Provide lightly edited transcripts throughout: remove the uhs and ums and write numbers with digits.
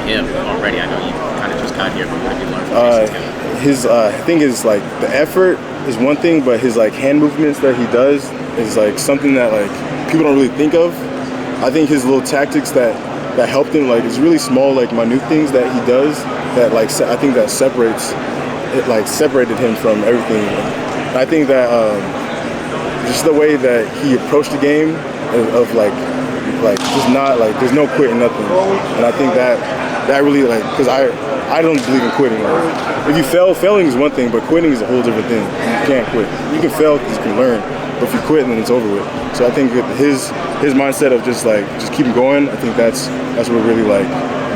him already? I know you kind of just got here, but what have you learned from Mason? I think is like the effort is one thing, but his like hand movements that he does is like something that like people don't really think of. I think his little tactics that helped him, like it's really small, like minute things that he does that like I think that separated him from everything. And I think that just the way that he approached the game of like just not like there's no quitting nothing, and I think that really like because I don't believe in quitting. Like, if you fail, failing is one thing, but quitting is a whole different thing. You can't quit. You can fail because you can learn, but if you quit, then it's over with. So I think his mindset of just keep going, I think that's what really like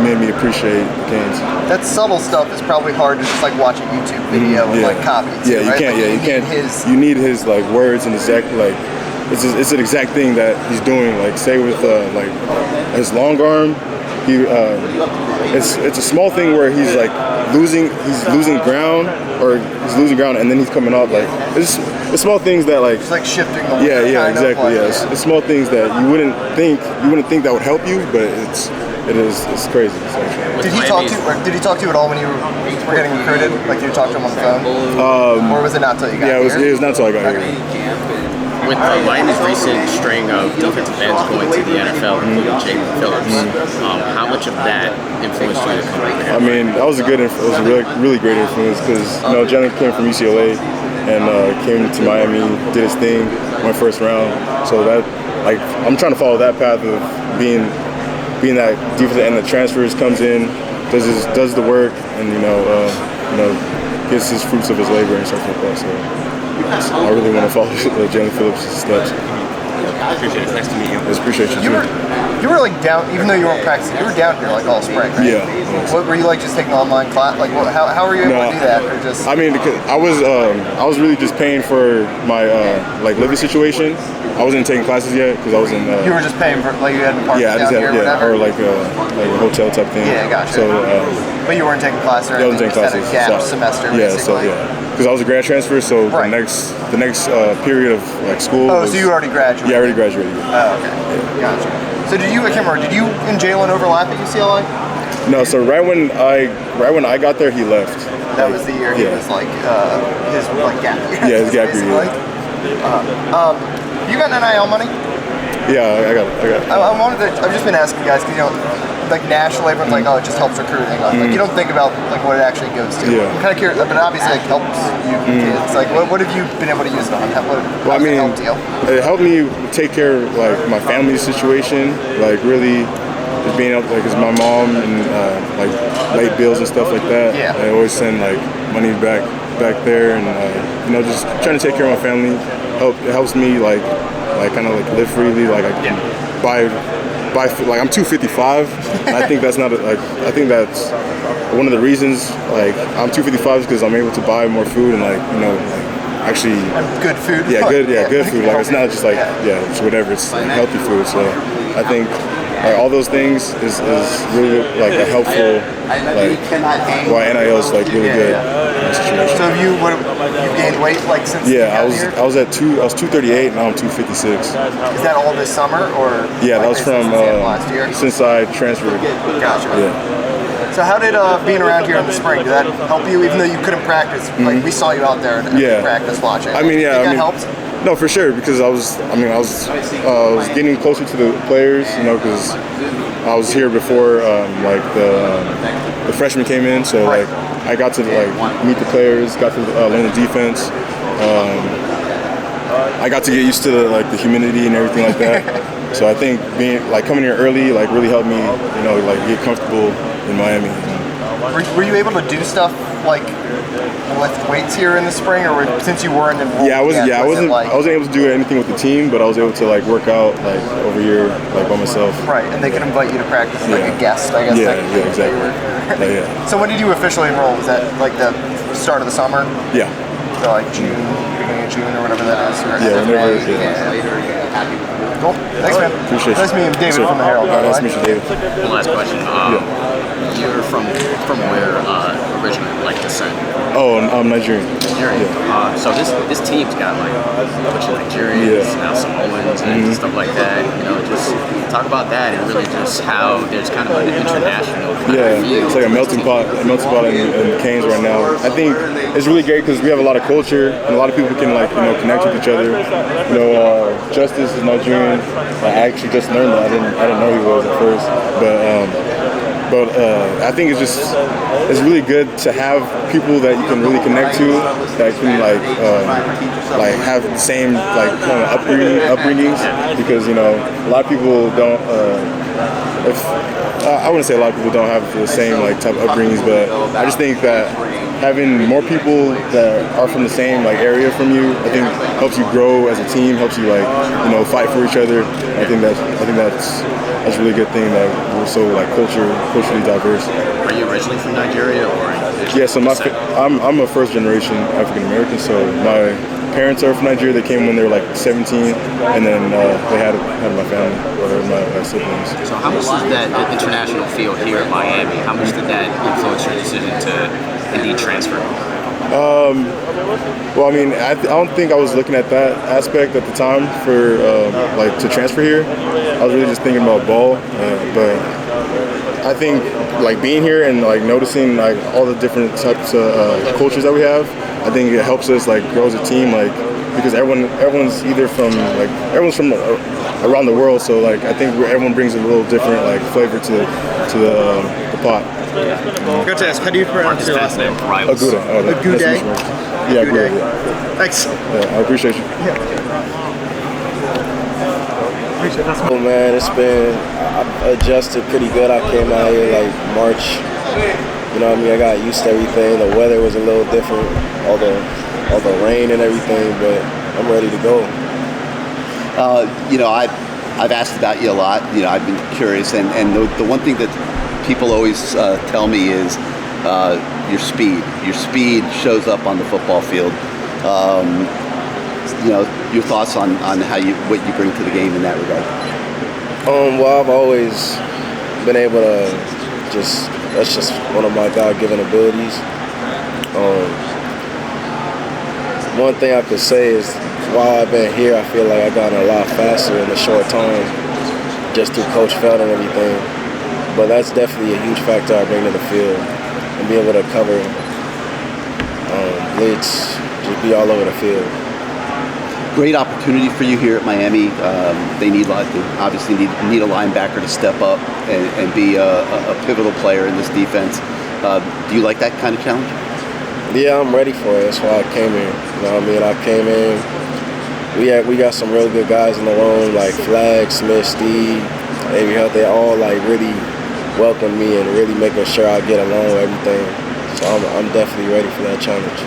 made me appreciate the games. That subtle stuff is probably hard to just like watch a YouTube video and like copy. Too, yeah, you right? can't. Like, you can't. You need his like words and exact like. It's an exact thing that he's doing. Like say with like his long arm, it's a small thing where he's like losing ground and then he's coming up like it's small things that like it's like shifting. Yeah, exactly. It's small things that you wouldn't think that would help you, but it's crazy. Did he talk to you at all when you were getting recruited? Like did you talk to him on the phone? Or was it not till you got here? Yeah, it was not till I got here. With Miami's recent string of defensive ends going to the NFL, including Jalen Phillips, how much of that influenced you to come over here? I mean, that was a really great influence because Jalen came from UCLA and came to Miami, did his thing, went first round. So that like I'm trying to follow that path of being that defensive end that transfers, comes in, does the work, and gets his fruits of his labor and stuff like that. So I really want to follow Jalen Phillips' steps. Appreciate it. Nice to meet you. I appreciate you. You were like down, even though you weren't practicing. You were down here like all spring, right? Yeah. What were you like, just taking online class? Like, how were you able to do that? Or just? I mean, because I was really just paying for my like living situation. I wasn't taking classes yet because I was in. You were just paying for like you had an apartment down here, or whatever. Or like a hotel type thing. Yeah, gotcha. So, but you weren't taking classes or anything. I wasn't taking classes. You had a gap semester. Basically. Because I was a grad transfer, so right. the next period of like school. Oh, so you already graduated? Yeah, I already graduated. Oh, okay. Yeah. Gotcha. So I can't remember, did you and Jalen overlap at UCLA? No, so right when I got there, he left. That was the year he was like his like gap year. Yeah, his gap year. You got NIL money? Yeah, I got it. I've just been asking guys because like nationally, everyone's like, oh, it just helps recruiting. Like you don't think about like what it actually goes to. Yeah. I'm kind of curious, but obviously it helps you kids. Like, what have you been able to use it on? Well, I mean, it helped me take care of like my family's situation. Like really, just being able, like, cause my mom and like late bills and stuff like that. Yeah. I always send like money back there, and just trying to take care of my family. It helps me like kind of like live freely. Like I can buy like I'm 255. I think that's not I think that's one of the reasons like I'm 255 is because I'm able to buy more food and actually good food. Yeah, good food. Like it's not just like it's whatever. It's like healthy food. So I think like all those things is really like a helpful why NIL is like really good in this situation. So have you gained weight like since? Yeah, I was 238. Now I'm 256. Is that all this summer or? Yeah, that was from last year. Since I transferred. Gotcha. Yeah. So how did being around here in the spring, did that help you? Even though you couldn't practice, like we saw you out there and practice watching. I mean, yeah, that helped. No, for sure, because I was getting closer to the players, because I was here before like the freshmen came in, so like I got to like meet the players, got to learn the defense. I got to get used to the humidity and everything like that. So I think coming here early really helped me, get comfortable in Miami. Were you able to do stuff like lift weights here in the spring, or since you weren't involved? I wasn't able to do anything with the team, but I was able to work out over here by myself. Right, and they could invite you to practice like a guest, I guess. Yeah, exactly. So when did you officially enroll? Was that like the start of the summer? Yeah. So like June, beginning of June or whatever that is. Or whenever. Cool. Thanks, man. Appreciate you. Nice meeting David Sure. from the Herald. Nice to meet you, David. One last question. You're from where originally, like descent? Oh, I'm Nigerian. Nigerian. Yeah. So this team's got like a bunch of Nigerians, now Samoans, and stuff like that. You know, just talk about that and really just how there's kind of like an international. It's like a melting pot in Canes right now. I think it's really great because we have a lot of culture and a lot of people can connect with each other. Justice is Nigerian. I actually just learned that. I didn't know he was at first, but I think it's really good to have people that you can really connect to, that can have the same kind of upbringings, because a lot of people don't. I wouldn't say a lot of people don't have the same type of upbringings, but I just think that having more people that are from the same area from you, I think helps you grow as a team, helps you fight for each other. I think that's a really good thing that we're so culturally diverse. Are you originally from Nigeria or? Yeah, so I'm a first generation African American. So my parents are from Nigeria. They came when they were 17, and then they had my family or my siblings. So how much does that international feel here at Miami? How much did that influence your decision to indeed transfer? Well, I mean, I don't think I was looking at that aspect at the time for to transfer here. I was really just thinking about ball, but I think being here and noticing all the different types of cultures that we have, I think it helps us grow as a team, because everyone's either from everyone's from around the world, so I think everyone brings a little different flavor to the pot. I got to ask, how do you pronounce your last name? Agude. Agude? Yeah, Agude. Yeah. Thanks. Yeah, I appreciate you. Oh man, I adjusted pretty good. I came out here March. You know what I mean? I got used to everything. The weather was a little different, all the rain and everything, but I'm ready to go. I've asked about you a lot. I've been curious, and the one thing that people always tell me is your speed. Your speed shows up on the football field. Your thoughts on what you bring to the game in that regard. Well, I've always been able to that's just one of my God-given abilities. One thing I could say is while I've been here, I feel like I've gotten a lot faster in a short time, just through Coach Feld and everything. But that's definitely a huge factor I bring to the field, and be able to cover blitz, just be all over the field. Great opportunity for you here at Miami. They obviously need a linebacker to step up and be a pivotal player in this defense. Do you like that kind of challenge? Yeah, I'm ready for it. That's why I came here. You know what I mean? I came in. We got some real good guys in the room, like Flag, Smith, Steve, Avery Hunt. They all really welcome me and really making sure I get along with everything. So I'm definitely ready for that challenge.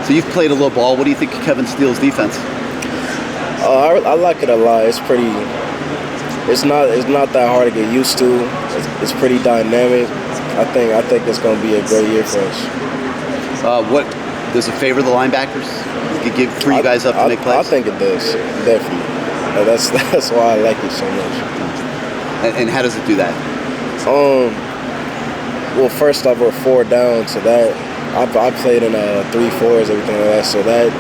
So you've played a little ball. What do you think of Kevin Steele's defense? I like it a lot. It's pretty. It's not that hard to get used to. It's pretty dynamic. I think it's going to be a great year for us. What does it favor the linebackers? You give three guys up to make plays? I think it does, definitely. That's why I like it so much. And how does it do that? Well, first off, we're 4 down, so that I played in 3-4s, everything like that. So that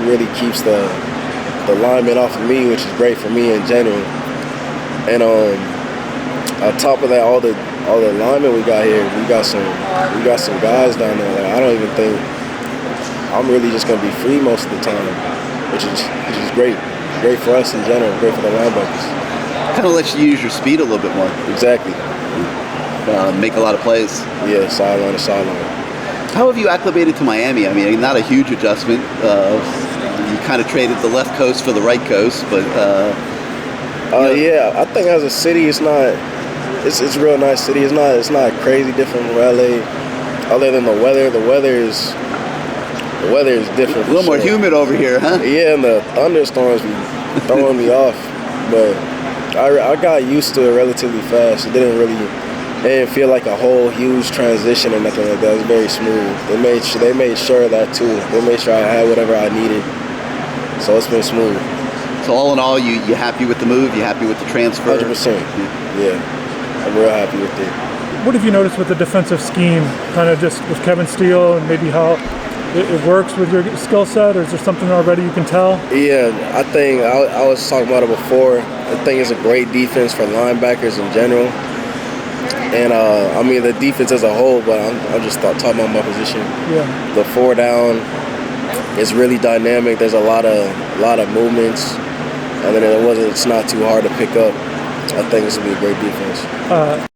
really keeps the linemen off of me, which is great for me in general. And on top of that, all the linemen we got here, we got some guys down there. I don't even think I'm really just gonna be free most of the time, which is great. Great for us in general, great for the linebackers. Kind of lets you use your speed a little bit more. Exactly. Make a lot of plays. Yeah, sideline to sideline. How have you acclimated to Miami? I mean, not a huge adjustment. You kind of traded the left coast for the right coast, but yeah, I think as a city, it's a real nice city. It's not crazy different from LA, other than the weather. The weather is different. A little more humid over here, huh? Yeah, and the thunderstorms be throwing me off, but I got used to it relatively fast. It didn't feel like a whole huge transition or nothing like that. It was very smooth. They made sure of that too. They made sure I had whatever I needed, so it's been smooth. So all in all, you happy with the move? You happy with the transfer? 100%. Yeah, I'm real happy with it. What have you noticed with the defensive scheme, kind of just with Kevin Steele, and maybe how it works with your skill set, or is there something already you can tell? Yeah, I think I was talking about it before. I think it's a great defense for linebackers in general. And I mean the defense as a whole, but I'm just talking about my position. Yeah. The 4 down is really dynamic. There's a lot of movements, and then it's not too hard to pick up. I think this will be a great defense.